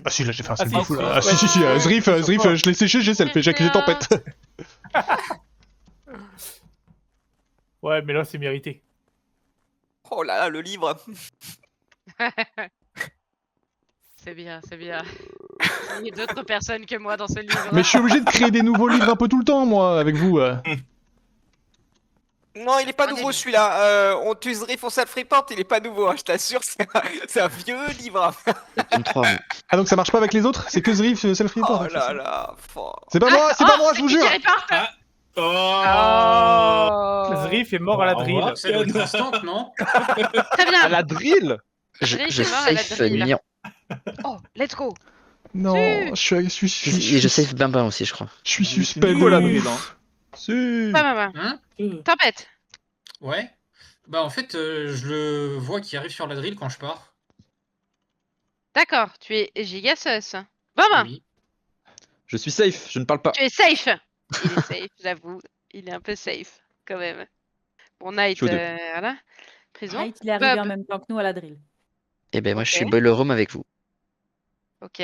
Ah si, là j'ai fait un Ah, selfie si, fou si, là. Ah ouais, si, Zrif, je l'ai séché, j'ai selfie, j'ai accusé tempête. Ouais, mais là, c'est mérité. Oh là là, le livre. C'est bien, c'est bien. Il y a d'autres personnes que moi dans ce livre. Mais je suis obligé de créer des nouveaux livres un peu tout le temps, moi, avec vous. Non, il est pas On est nouveau bien. celui-là. On tue Zrif, on self-report, il est pas nouveau, hein, je t'assure, c'est un vieux livre. 23. Ah donc ça marche pas avec les autres? C'est que Zrif self-report? Oh là là. C'est pas moi, je vous jure! Ah, Oh oh Zrif est mort à la Au drill. revoir, ça doit être instant, non? Très bien. À la drill. Je Zrif est mort à la safe drill. Mignon. Oh, let's go. Non, je suis Et je safe Bimbin aussi, je crois. je suis C'est suspect nul, la de drill, ouf. hein. Si. Pas maman. Hein? Tempête. Ouais. Bah en fait, je le vois qui arrive sur la drill quand je pars. D'accord, tu es giga sus. Maman, Oui. Je suis safe, je ne parle pas. tu es safe. Il est safe, j'avoue. Il est un peu safe, quand même. Bon, Night, Je suis aux deux. voilà. Prison. Knight, il est arrivé Bob. en même temps que nous à la drill. Et ben moi je suis Ok. boiler room avec vous. Ok.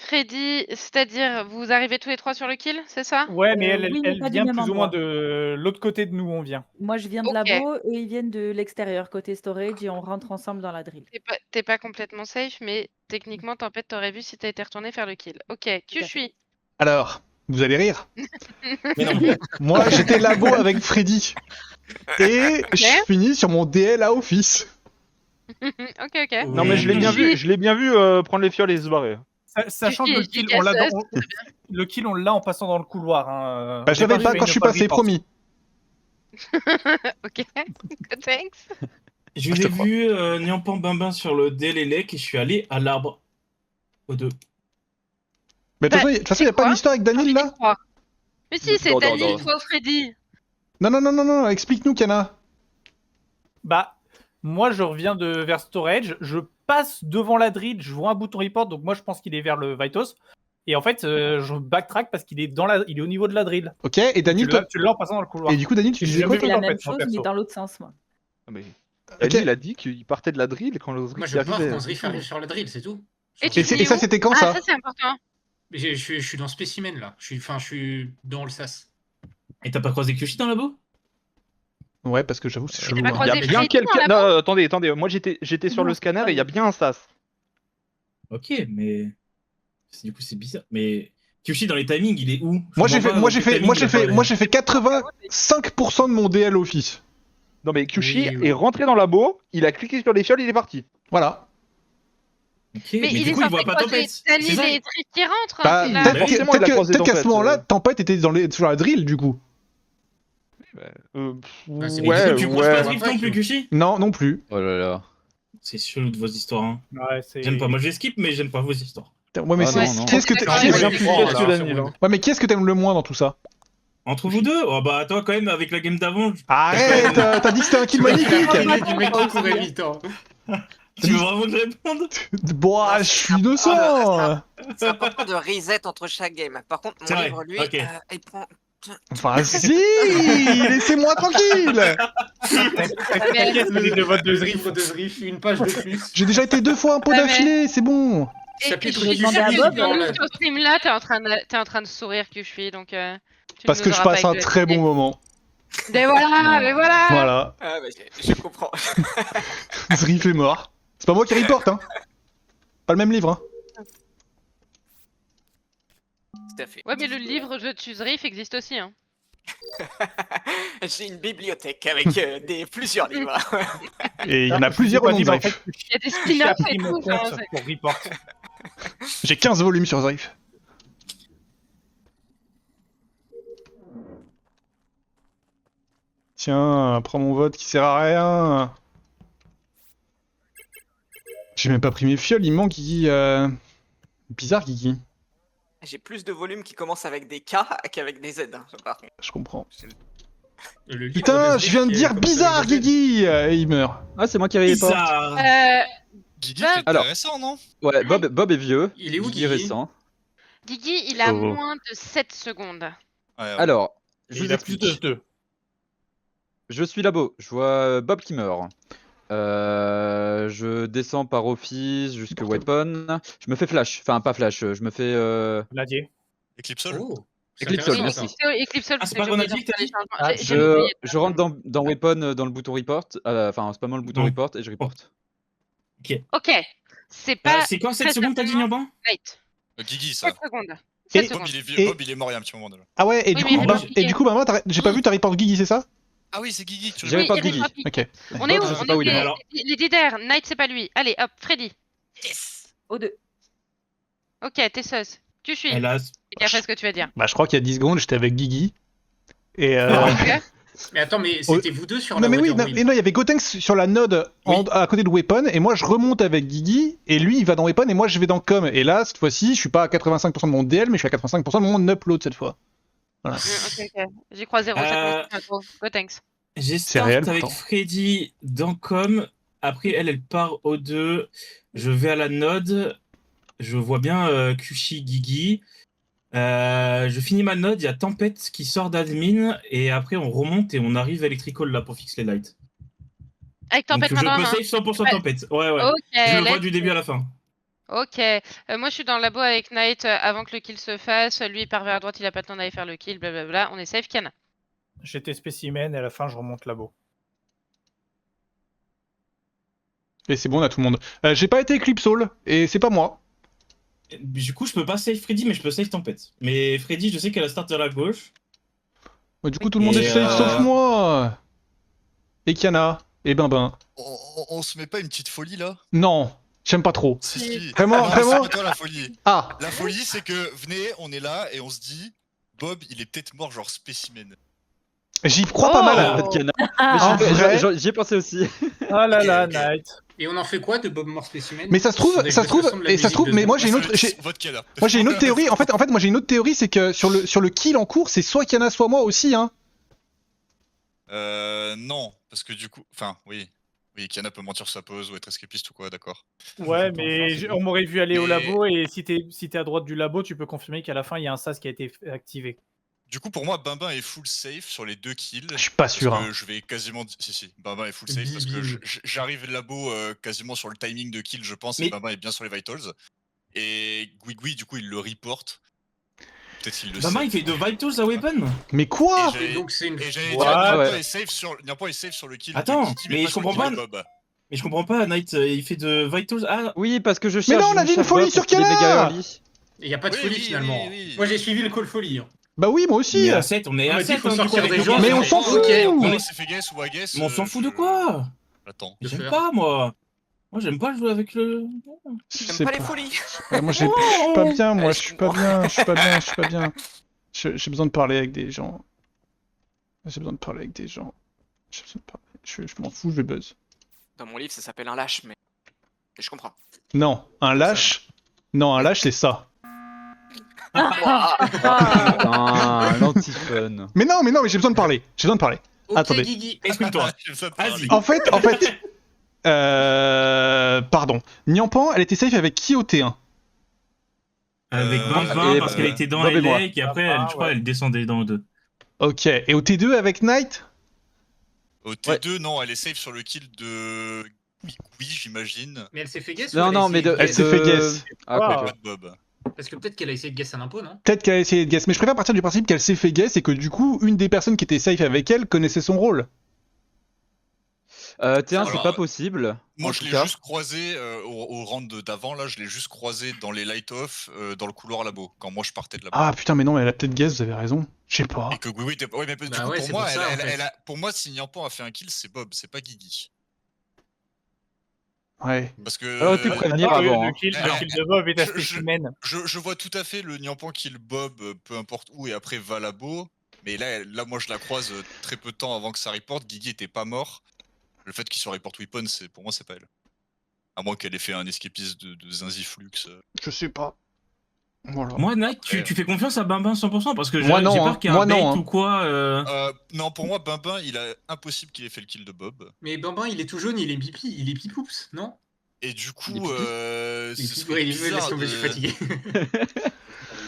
Freddy, c'est-à-dire, vous arrivez tous les trois sur le kill, c'est ça? Ouais, mais elle, oui, mais elle pas du vient même plus ou moins endroit. de l'autre côté de nous, on vient. Moi, je viens de Ok. labo et ils viennent de l'extérieur, côté storage, et on rentre ensemble dans la drill. T'es pas complètement safe, mais techniquement, Tempête, t'aurais vu si t'as été retourné faire le kill. Ok, Tout qui à je fait. suis? Alors, vous allez rire. Mais non. Moi j'étais labo avec Freddy. Et Ok. je finis sur mon DL à office. Ok, ok. Non mais je l'ai bien vu, prendre les fioles et se barrer. Sachant que suis le kill, giga on l'a sus, le kill, on l'a en passant dans le couloir. Hein. Bah je l'avais pas quand je suis passé, promis. Ok, thanks. Je Ah, je l'ai te crois. vu Niampan Bimbin sur le Délélec et je suis allé à l'arbre. Aux deux. Mais de toute façon, y a pas quoi une histoire avec Daniel là? Mais si, c'est Non, non, Daniel, non. toi ou Freddy. Non, explique-nous, Kana. Bah, moi, je reviens vers storage, je passe devant la drill, je vois un bouton report, donc moi, je pense qu'il est vers le Vitos. Et en fait, je backtrack parce qu'il est il est au niveau de la drill. Ok, et Daniel, toi. Tu l'as en passant dans le couloir. Et du coup, Daniel, tu Et disais j'ai quoi jamais C'est toi? la en même fait, moi, chose, mais perso. dans l'autre sens, moi. Ah, mais... Ok. il a dit qu'il partait de la drill quand le Moi Zrif je est pars arrivé. quand Zrif arrive sur la drill, c'est tout. Et Et ça, où c'était quand Ah, ça? ça c'est important. Mais je suis dans Spécimen là. Je suis dans le sas. Et t'as pas croisé Kyushi dans le labo? Ouais, parce que j'avoue, c'est chelou. pas hein. Il y a croisé bien Freddy dans quelqu'un. la Non, attendez. Moi j'étais sur Non, le scanner pas et il y a lui. bien un sas. Ok, mais du coup c'est bizarre. Mais Kyushi dans les timings, il est où? Moi j'ai fait 85% de mon DL office. Non mais Kyushi Oui. est rentré dans la labo, il a cliqué sur les fioles, il est parti. Voilà. Ok, Mais il du est coup il censé voit pas croiser Tempête. C'est Daniel ça. et Trick qui rentrent. Bah, là. peut-être forcément, il a croisé qu'à ce Tempête, moment-là, Tempête était sur la drill du coup. Bah, c'est Ouais, bizarre. Tu croises pas ouais. Zrif non plus, Kyushi? Non, non plus. Oh là là. C'est chelou de vos histoires. Hein. Ouais, c'est... J'aime pas. Moi je skip, mais j'aime pas vos histoires. Ouais, mais Ah c'est- non, non. qui est-ce que Ouais, qui est-ce- ouais, plus Qu'est-ce là, que sur Daniel, Web. hein. Ouais, mais qui est-ce que t'aimes le moins dans tout ça? Entre vous deux? Oh bah toi quand même avec la game d'avant. Arrête, t'as dit que c'était un kill magnifique. Du mec qui courait vite. Tu veux vraiment que je réponde? Bon, je suis innocent. C'est important de reset entre chaque game. Par contre, C'est mon vrai, livre, lui, ok. il prend. Vas-y, laissez-moi tranquille. T'inquiète, c'est de vote de Zrif. Livre de Zrif, une page de plus. J'ai déjà été 2 fois un pot Ouais, mais- d'affilée, c'est bon. Et Chapitre je qui demandé à suis Bob, dans là. ce stream là, t'es en train de sourire que je suis, donc. Tu Parce ne que nous je auras passe pas un avec très le- bon moment. Mais voilà, mais voilà. Voilà, Ah, bah, je comprends. Zrif est mort. C'est pas moi qui reporte, hein. Pas le même livre, hein. Tout à fait. Ouais, mais le livre Je tue Zrif existe aussi, hein. J'ai une bibliothèque avec plusieurs livres. Et il y en a plusieurs au nom de En fait, Zrif. Il y a des j'ai spin-offs appris et mon tout. enfin, compte pour report. J'ai 15 volumes sur Zrif. Tiens, prends mon vote qui sert à rien. J'ai même pas pris mes fioles, il manque Guigui. Bizarre Guigui, J'ai plus de volumes qui commencent avec des K qu'avec des Z. Hein, par contre. je comprends. Le livre Putain, de je Zrif viens de qui est dire comme ça, bizarre avec des Z. Guigui et il meurt. Ah, c'est moi qui avais pas. Bizarre. Guigui, Bob. c'est Alors. intéressant, non? Ouais, Bob est vieux. Il est où, Guigui est Guigui récent. Guigui, il a Oh. moins de 7 secondes. Ouais, ouais. Alors, Et je vous il a plus explique. de 2. Je suis labo, je vois Bob qui meurt. Je descends par office jusque weapon. Je me fais flash. Enfin, pas flash. Je me fais. Gladier. Eclipsol. Oh, c'est Eclipsal, intéressant, merci. ça. Eclipsal, Ah, parce c'est que pas j'ai oublié Grenadier que de t'as faire les dit changements. Ah, J'ai oublié. Je rentre dans weapon dans le bouton report. Enfin, spammant le bouton Non. report et je report. Ok. C'est pas. C'est quoi 7 très secondes t'as dit, certainement Niamban? Night. Guigui, ça. 7 secondes. Et- 7 Bob secondes. il, est vieux. Et- Bob, il est mort il y a un petit moment déjà. Ah ouais, et Oui, du mais coup, il bah, est et du coup, maman, j'ai pas vu, t'as report Guigui, c'est ça? Ah oui, c'est Guigui que tu J'ai Oui, report il Guigui. report Guigui. Ok. On est où Bob, je sais On pas est où il est. où Alors- Les Dider. Night, c'est pas lui. Allez, hop, Freddy. O2. Ok, t'es sus. Tu suis. Elle a. Fais gaffe à ce que tu vas dire. Bah, je crois qu'il y a 10 secondes, j'étais avec Guigui. Et Ok. Mais attends, mais c'était vous deux sur non, la mais oui, voiture non, wheel. mais non, il y avait Gotenks sur la node à côté de Weapon, et moi je remonte avec Guigui, et lui il va dans Weapon, et moi je vais dans Com. Et là, cette fois-ci, je suis pas à 85% de mon DL, mais je suis à 85% de mon upload cette fois. Voilà. Ok, ok. J'y crois 0. Ça commence trop. Go, thanks. J'ai C'est start réel, avec pourtant. Freddy dans Com. Après, elle part au 2. Je vais à la node. Je vois bien Kushi, Guigui. Je finis ma node. Il y a Tempête qui sort d'admin. Et après, on remonte et on arrive à Electrical là pour fixer les lights. Avec Donc, Tempête je main dans la peux main. save 100% Ouais. Tempête. Ouais, ouais. Ok, Je le vois let's du début à la fin. Ok, moi je suis dans le labo avec Knight avant que le kill se fasse. Lui il part vers la droite, il a pas le temps d'aller faire le kill, blablabla. On est safe, Kiana. J'étais spécimen et à la fin je remonte labo. Et c'est bon, on a tout le monde. J'ai pas été Eclipsal, et c'est pas moi. Du coup, je peux pas save Freddy, mais je peux save Tempête. Mais Freddy, je sais qu'elle a start à la gauche. Ouais, du coup, tout le monde est Et, safe sauf moi. Et Kiana, et Ben. On se met pas une petite folie là? Non, j'aime pas trop. Si. Vraiment, Non, vraiment c'est pas toi la folie. Ah, La folie, c'est que venez, on est là et on se dit, Bob, il est peut-être mort genre spécimen. j'y crois pas Oh. mal. Ah, En vrai. J'y ai pensé aussi. Oh là là, Ok. Night. Et on en fait quoi de Bob Mort Spécimen? Mais ça se trouve, mais moi j'ai une autre, Votre Kiana. moi j'ai une autre théorie. En fait, moi j'ai une autre théorie, c'est que sur le kill en cours, c'est soit Kiana, soit moi aussi, hein. Non, parce que du coup, enfin, oui. Oui, Kiana peut mentir sur sa pause ou être escapiste ou quoi, d'accord. Ouais, mais on m'aurait vu aller au Mais- labo et si t'es à droite du labo, tu peux confirmer qu'à la fin il y a un sas qui a été activé. Du coup, pour moi, Bimbin est full safe sur les 2 kills. Je suis pas Parce sûr. que hein. je vais quasiment. Si, Bimbin est full safe parce que j'arrive labo quasiment sur le timing de kill, je pense, et Mais- Bimbin est bien sur les vitals. Et Guigui, du coup, il le reporte. Peut-être qu'il le Maman, sait. il fait de Vitals à Weapon. Mais quoi Et j'ai- donc c'est une. Et j'allais What? dire, Ouais. Niampo est safe sur le kill. Attends, de Guigui, mais pas je sur le comprends kill pas. de Bob. Mais je comprends pas, Knight, il fait de Vitals. Ah, Oui, parce que je cherche. non, on a je dit une cherche folie Bob sur parce qu'il est Kiana. méga early. il y a pas de Oui, folie oui, finalement. oui, oui. Moi j'ai suivi le call folie. Bah oui, moi aussi. Mais à 7, on est On à m'a dit 7. faut sortir des gens, Mais on s'en fout. Ok, On on s'est fait guess ou à guess. Mais on s'en fout de quoi? Attends. De J'aime faire. pas, moi. Moi, j'aime pas jouer avec le. Je J'aime sais pas les folies. Moi je suis pas bien, moi Ouais, je je suis pas bien, je suis pas bien. J'ai besoin de parler avec des gens. J'ai besoin de parler avec des gens. J'ai besoin de parler. Je m'en fous, je vais buzz. Dans mon livre, ça s'appelle un lâche, mais je comprends. Non, un lâche. Non, un lâche c'est ça. Putain, l'anti-fun. Mais non, mais j'ai besoin de parler. J'ai besoin de parler. Ok, Attendez. Guigui, explique-toi. J'ai besoin de Vas-y. parler. En fait, pardon. Niampan, elle était safe avec qui au T1? Avec Euh, 20 et parce qu'elle était dans Bob et moi. LA et après, Ah, je crois, ouais. elle descendait dans le 2. Ok. Et au T2 avec Knight? Au T2, non, elle est safe sur le kill de Guigui, j'imagine. Mais elle s'est fait guess Non, ou non, mais de. Elle s'est fait guess. Ah, Wow. quoi. Pas de Bob. Parce que peut-être qu'elle a essayé de guess un impôt, non? Peut-être qu'elle a essayé de guess, mais je préfère partir du principe qu'elle s'est fait guess et que du coup, une des personnes qui était safe avec elle connaissait son rôle. T1, c'est Alors, pas possible. Moi, en je tout l'ai cas. juste croisé au round d'avant, là, je l'ai juste croisé dans les light-off, dans le couloir labo, quand moi je partais de là-bas. Ah putain, mais non, mais elle a peut-être guess, vous avez raison. Je sais pas. Et que Guigui était. Ouais, mais du Bah coup, ouais, pour c'est moi, pour ça, elle- en fait. elle a- pour moi, si Niampan a fait un kill, c'est Bob, c'est pas Guigui. Ouais. Parce que. Alors, tu prévenir Attends, avant. le hein. kill, Alors, le kill de Bob est à je- spécimen. Je vois tout à fait le Niampan kill Bob, peu importe où, et après va labo. Mais là, moi, je la croise très peu de temps avant que ça reporte. Guigui était pas mort. Le fait qu'il soit report weapon, pour moi, c'est pas elle. À moins qu'elle ait fait un escapiste de Zinziflux. Je sais pas. Voilà. Moi, Knight, tu fais confiance à Bimbin 100% parce que j'ai Moi, non, j'ai hein. peur qu'il y ait Moi, un bait non, hein. ou quoi. Non, pour moi, Bimbin, il est impossible qu'il ait fait le kill de Bob. Mais Bambin, il est tout jaune, il est pipi, il est pipoups, non? Et du coup, Il est pipi. ce Il est serait pipi, ouais, laisse bizarre tomber, je suis de- fatigué.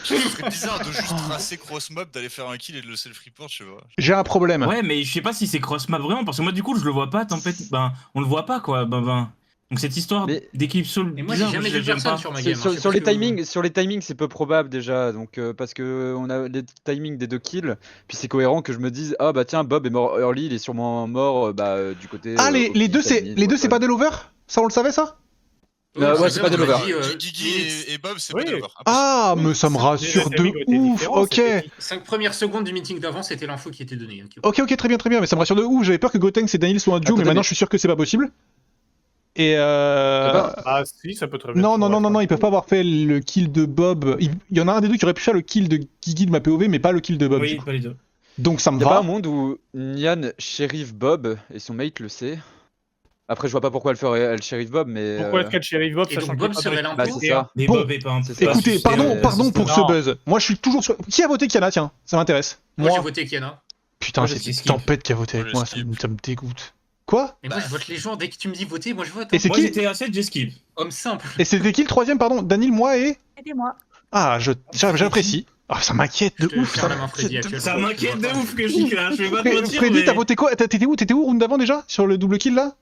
Ce serait bizarre de juste tracer cross-mob, d'aller faire un kill et de le self-report, je sais pas. J'ai un problème. Ouais, mais je sais pas si c'est cross-map vraiment, parce que moi, du coup, je le vois pas, Tempête. Ben, on le voit pas, quoi. Donc, cette histoire Mais- d'équipe soul Et moi, j'ai bizarre, jamais je vu l'aime personne pas. sur ma game. hein, je sais Sur pas les ce que vous- timings, c'est peu probable déjà, donc parce que on a les timings des 2 kills, puis c'est cohérent que je me dise ah bah tiens Bob est mort early, il est sûrement mort du côté. Ah, les deux, c'est pas des lovers? Ça, on le savait, ça? Ouais, c'est pas des on m'a lovers. dit, Guigui et Bob, c'est Oui. pas d'abord. Ah, mais ça me rassure de ouf. Ok. 5 premières secondes du meeting d'avant, c'était l'info qui était donnée. Ok, très bien, mais ça me rassure de ouf. J'avais peur que Gotenks et Daniel soient un duo, mais Attendez, maintenant mais- je suis sûr que c'est pas possible. Et Ah si, ça peut très bien. non, ils peuvent pas avoir fait le kill de Bob. Il y en a un des deux qui aurait pu faire le kill de Guigui de ma POV, mais pas le kill de Bob. Oui, du coup. pas les deux. Donc ça me Y'a pas un va. monde où Nyan shérif Bob et son mate le sait. Après je vois pas pourquoi elle shérif Bob, mais. Pourquoi est-ce qu'elle shérif Bob Et sachant donc qu'il y a Bob pas de serait Bah l'impôt c'est ça. Mais Bon, Bob est pas un. c'est- Écoutez, c'est- pardon pour ce non. buzz. Moi je suis toujours sur. Qui a voté Kiana? Tiens, ça m'intéresse. Moi, j'ai voté Kiana. Putain, Moi, j'ai c'est skip. Tempête qui a voté avec Moi, moi, j'ai skip. ça me dégoûte. Quoi? Mais moi, je vote les gens. Dès que tu me dis voter, moi, je vote. Et hein. c'est Moi, qui? j'étais à 7, j'ai skip. Homme simple. Et c'était qui le troisième, pardon? Daniel, moi et. Aidez-moi. Ah, j'apprécie. Ah, ça m'inquiète de Je te ouf. serre la main, Freddy, actuellement. Ça m'inquiète Je de vois pas. ouf que j'y crache, je vais pas te mentir. Freddy, mais- t'as voté quoi? T'étais où round d'avant déjà? Sur le double kill là?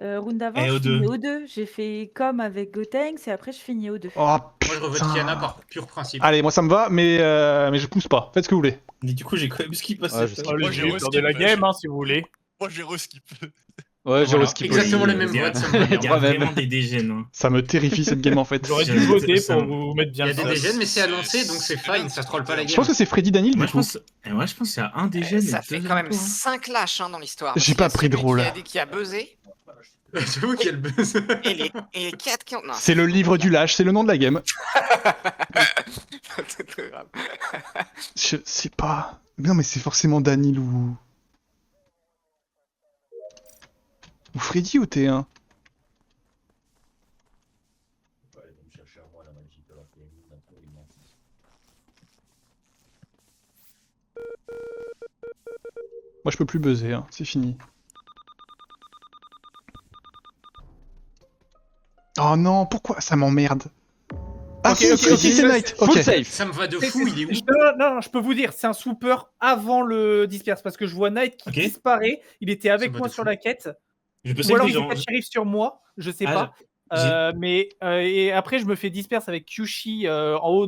Round d'avant, Et je au deux. finis au 2. J'ai fait comme avec Gotenks et après je finis au 2. Oh Moi, je revote putain. Kiana par pur principe. Allez, moi ça me va, mais je pousse pas. Faites ce que vous voulez. Mais du coup, j'ai quand même skip à Ouais, 7. je skip. Oh, Moi, les j'ai vieux, re-skip, de la ouais, game, hein, si vous voulez. Moi j'ai re-skip. Ouais, j'ai Voilà. reskip Exactement aussi. le même vote, ça me Il y a regarde. vraiment des dégènes. hein. Ça me terrifie cette game en fait. J'aurais dû Je- voter ça- pour vous mettre bien Il y a des le dégènes, mais c'est annoncé, donc c'est fine, ça troll pas la Je game. pense que c'est Freddy Daniel Moi, du je coup. pense qu'il y a un dégène. Ça et fait deux quand même impôts, hein. 5 lâches dans l'histoire. J'ai Parce pas qu'il y a pris de celui rôle. Qui a dit qu'il a buzzé, J'avoue qu'il y a le buzz. et les 4 qui ont. Non, C'est le livre du lâche, c'est le nom de la game. c'est très grave. Je sais pas. Non, mais c'est forcément Daniel ou. Ou Freddy ou T1. Moi je peux plus buzzer, hein. C'est fini. Oh non, pourquoi ça m'emmerde? Ah Ok, si, ok, si, ok, si, c'est je- Night. Full Ok. safe. Ça me va de fou, il est où? Non, je peux vous dire, c'est un swooper avant le disperse parce que je vois Knight qui Ok. disparaît. Il était avec Ça va moi de sur fou. la quête. Je peux Ou alors safe il des est gens. peut-être shérif sur moi, je sais Ah, pas. Et après, je me fais disperse avec Kyushi en haut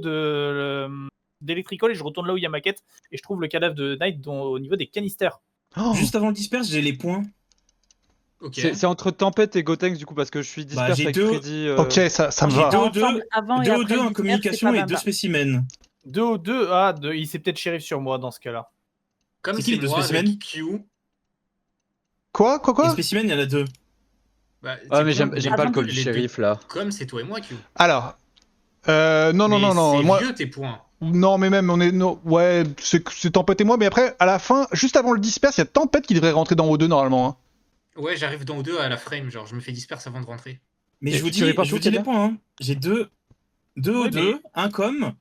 d'Electrical et je retourne là où il y a ma quête et je trouve le cadavre de Knight au niveau des canisters. Oh. Juste avant le disperse, j'ai les points. Ok. C'est entre Tempête et Gotenks du coup parce que je suis disperse j'ai avec deux- Freddy. Ok, ça me J'ai va. deux au deux, Ensemble, avant et 2 après au 2 le en disperse, communication c'est pas et 2 Bamba. spécimens. 2 au 2, il s'est peut-être shérif sur moi dans ce cas-là. Comme C'est qui c'est les deux moi spécimens avec Q. Quoi? Les spécimens, il y en a 2. Bah, Ah c'est mais con, j'aime pas le call du les deux. shérif là. Comme c'est toi et moi, Q. Alors. Non, Mais c'est moi. vieux tes points. Non, mais même, on est. Non, ouais, c'est Tempête et moi, mais après, à la fin, juste avant le disperse, il y a Tempête qui devrait rentrer dans O2 normalement. Hein. Ouais, j'arrive dans O2 à la frame, genre je me fais disperse avant de rentrer. Mais Et je vous tu dis, reportes je vous où, dis les Kadia points. Hein. J'ai 2 au Ouais, 2, un com,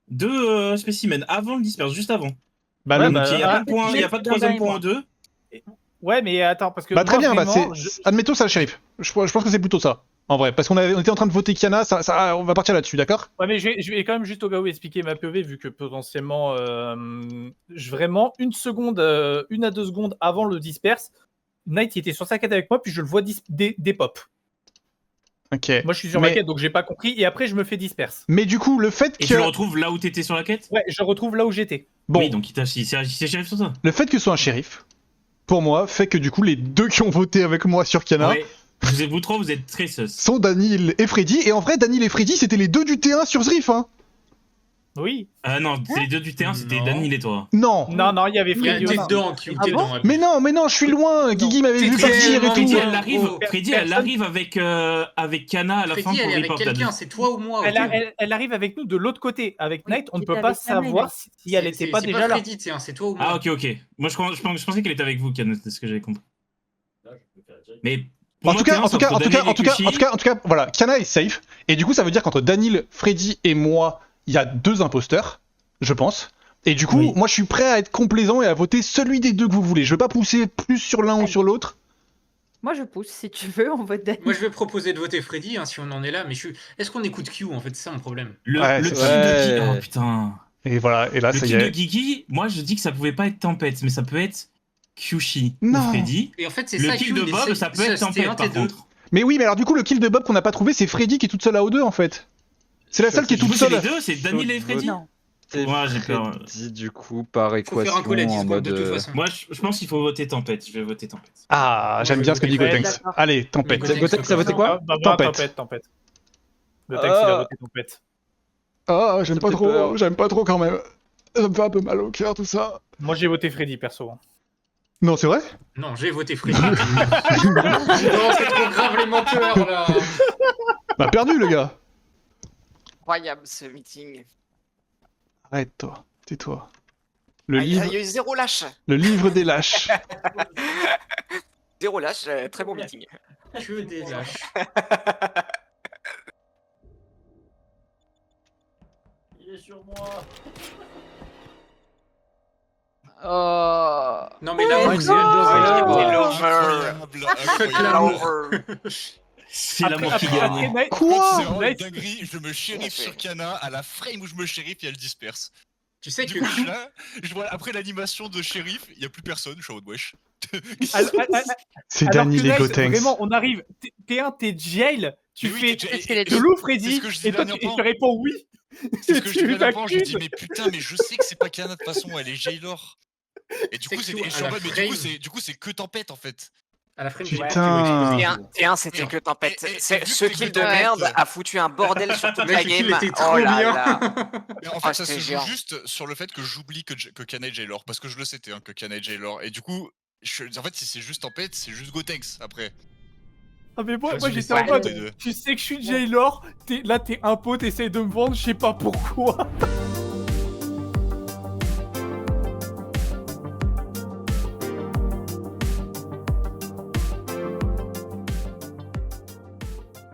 2 spécimens avant le disperse, juste avant. Bah, Ouais, le- bah, Donc il n'y a, ah, pas de point, il y a pas de troisième point au 2. Ouais, mais attends, parce que. bah, très moi, bien, bah, vraiment, admettons ça, le shérif. Je pense que c'est plutôt ça, en vrai. Parce qu'on était en train de voter Kiana, on va partir là-dessus, d'accord? Ouais, mais je vais quand même juste au cas où expliquer ma POV, vu que potentiellement, vraiment, 1 à 2 secondes avant le disperse, Knight il était sur sa quête avec moi, puis je le vois des pop. Ok. Moi je suis sur ma quête, donc j'ai pas compris, et après je me fais disperse. Mais du coup, le fait Et que. tu le retrouves là où t'étais sur la quête. Ouais, je retrouve là où j'étais. Bon, Oui, donc il s'est shérif sur toi. le fait que ce soit un shérif, pour moi, fait que du coup, les deux qui ont voté avec moi sur Kiana Ouais. Vous trois, vous êtes très sus. sont Daniel et Freddy. Et en vrai, Daniel et Freddy, c'était les deux du T1 sur Zrif, hein. Oui. Ah non, c'est les 2 du terrain, c'était Non. Daniel et toi. Non. Non, il y avait Il y a Freddy. t'es aussi. dedans, Q. Ah T'es bon dedans. Mais non, je suis loin. Guigui m'avait T'es vu très partir et loin. tout. Freddy, elle arrive avec Kana à la fin Freddy, pour elle est avec report quelqu'un, c'est toi ou moi. Elle, ok. elle arrive avec nous de l'autre côté. Avec Oui, Knight, on ne il peut était pas avec Kana, savoir si elle C'est- était c'est pas déjà là. Freddy, tiens, c'est toi ou moi. Ah ok. Moi je pensais qu'elle était avec vous, Kana, c'est ce que j'avais compris. Mais pour En moi, tout cas, Terrain, c'est entre Daniel et Kushi. voilà, Kiana est safe. Et du coup, ça veut dire qu'entre Daniel, Freddy et moi, il y a 2 imposteurs, je pense. Et du coup, Oui. moi, je suis prêt à être complaisant et à voter celui des deux que vous voulez. Je veux pas pousser plus sur l'un ou sur l'autre. Moi, je pousse si tu veux, on vote Dany. Moi, je vais proposer de voter Freddy hein, si on en est là, mais est-ce qu'on écoute Q en fait? C'est ça mon problème. Ouais, Le c'est kill ça. de Guigui. Ouais. Oh putain. Et voilà, et là, Le ça y kill de est. Guigui, moi je dis que ça pouvait pas être Tempête, mais ça peut être Kyushi Non. ou Freddy. Et en fait, c'est Le ça. kill Q, de il Bob, essaie- ça peut être c'était un Tempête par T2. contre. Mais oui, mais alors du coup, le kill de Bob qu'on n'a pas trouvé, c'est Freddy qui est toute seule à O2 en fait. C'est la seule qui est Du coup, toute c'est les seule. deux, c'est Daniel et Freddy. Non. C'est Ouais, j'ai peur. Freddy, du coup, par Faut équation faire un call à 10 en secondes mode. de toute façon. Moi, je pense qu'il faut voter Tempête. Je vais voter Tempête. Ah, Moi, j'aime je bien vais ce que dit voter Gotenks. Fred. Allez, tempête. Mais Gotenks, ça votait quoi? Tempête. Tempête. Le texte, il a voté Tempête. Ah, j'aime Ça pas fait trop, peur. j'aime pas trop quand même. Ça me fait un peu mal au cœur tout ça. Moi, j'ai voté Freddy, perso. Non, c'est vrai? Non, j'ai voté Freddy. Non, c'est trop grave les menteurs là. Bah perdu le gars. Incroyable ce meeting. Arrête toi, tais-toi. Le Ah, il y livre, a eu zéro lâche. le livre des lâches. Zéro lâche, très bon meeting. Que des lâches. Il est sur moi. Oh. Non mais là, Ouais, c'est non. Incroyable. C'est l'amour qui gagne. Quoi? C'est vraiment une Nice. dinguerie, je me shérif sur Kana, à la frame où je me shérif, et elle disperse. Tu sais Du que coup, je suis là, je vois après l'animation de shérif, il y a plus personne, je suis en mode wesh. C'est Alors Danny que les Nice, Gotenks. Vraiment, on arrive. T1, t'es jail. Tu Mais oui, fais. t'es- qu'il est Je loue C'est Freddy. ce que je dis Et toi, dernièrement. tu réponds oui. C'est ce que je Tu dis dernièrement, je dis m'accuses. mais putain, mais je sais que c'est pas Kana de toute façon, elle est Jailor. Et du C'est coup, que c'est tout et je à suis en la mode, mais frame. du coup, c'est que tempête en fait. à la frame Putain. T1, c'était que Tempête. Et vu Ce que kill t'es de que merde Tempête. a foutu un bordel sur toute Mec, la le kill game. était trop Oh là bien. là. Mais en Ah, fait, ça se c'était joue géant. juste sur le fait que j'oublie que Kana est Jailor. Parce que je le sais, que Kana est Jailor. Et du coup, en fait, si c'est juste tempête, c'est juste Gotenks après. Ah, mais moi, Vas-y, moi les j'étais en deux, mode. les deux. Tu sais que je suis Jailor. Là, t'es un pot, t'essayes de me vendre, je sais pas pourquoi.